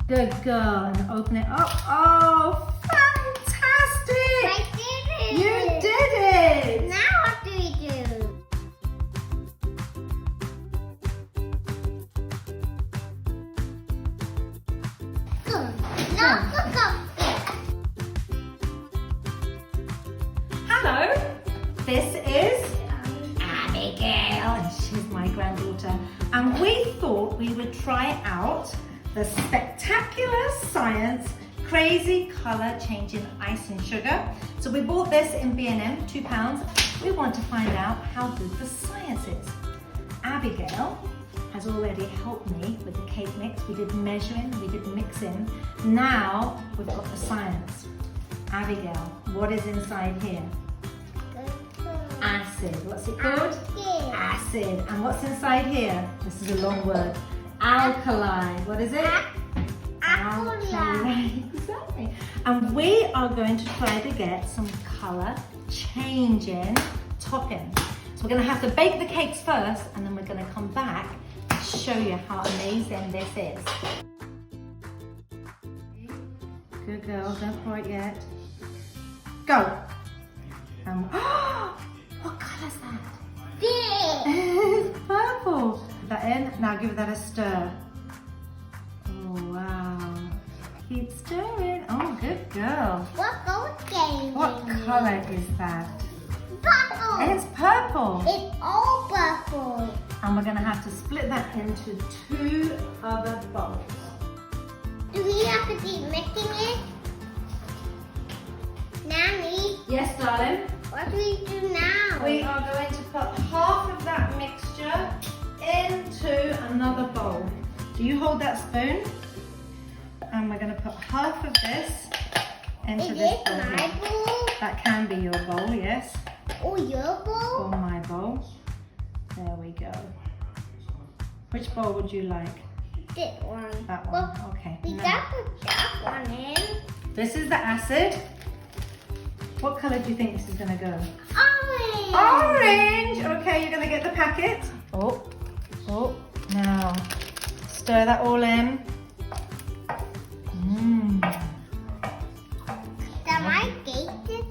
Good girl. And open it up. Oh, fantastic! I did it! You did it! Now what do we do? Good. Now look up there. Hello, this is Abigail, and she's my granddaughter. And we thought we would try out the Spectacular Science Crazy Color Changing Icing Sugar. So we bought this in B&M, £2. We want to find out how good the science is. Abigail has already helped me with the cake mix. We did measuring, we did mixing. Now we've got the science. Abigail, what is inside here? Acid. What's it called? Acid. And what's inside here? This is a long word. Alkaline. What is it? Alkaline. Exactly. And we are going to try to get some colour changing topping. So we're going to have to bake the cakes first, and then we're going to come back and show you how amazing this is. Good girl. Don't pour it yet. Go. What colour is that? It's purple. Put that in. Now give that a stir. Oh wow. Keep stirring. Oh, good girl. What goes What colour is that? Purple. It's purple. It's all purple. And we're going to have to split that into 2 other bowls. Do we have to keep mixing it? Nanny, Yes, darling. what do we do now? We are going to put half of that mixture into another bowl. Do you hold that spoon? And we're going to put half of this into Is this it bowl. my bowl That can be your bowl, yes. or your bowl? Or my bowl. There we go. Which bowl would you like? This one. That one. Well, Okay. we Now, got to put that one in. this is the acid. What colour do you think this is going to go? Orange. Orange! Okay, you're going to get the packet. Oh. Now, stir that all in. Can I taste it?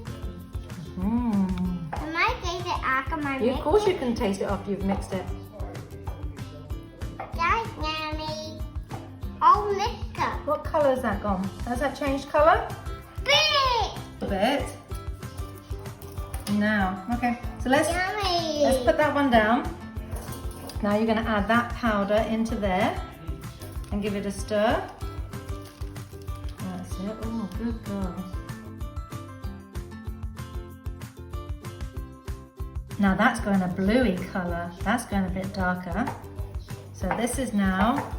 Can I taste it after my mix? Of course you can taste it after you've mixed it. Guys, Nanny. All mixed up. What colour has that gone? Has that changed colour? Big. A bit. Now, okay. So let's Yummy. put that one down. Now you're going to add that powder into there and give it a stir. That's it. Oh, good girl. Now that's going a bluey colour. That's going a bit darker. So this is now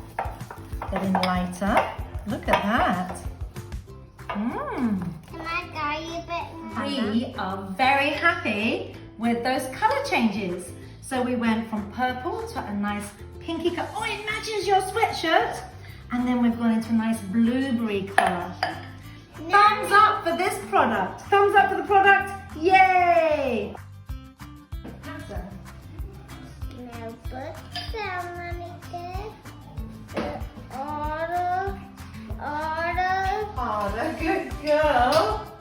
getting lighter. Look at that. Can I dye a bit more? We are very happy with those colour changes. So we went from purple to a nice pinky colour. Oh, it matches your sweatshirt. And then we've gone into a nice blueberry colour. Thumbs up for this product. Thumbs up for the product. Yay! Now put some on it there. Order. Oh, good girl.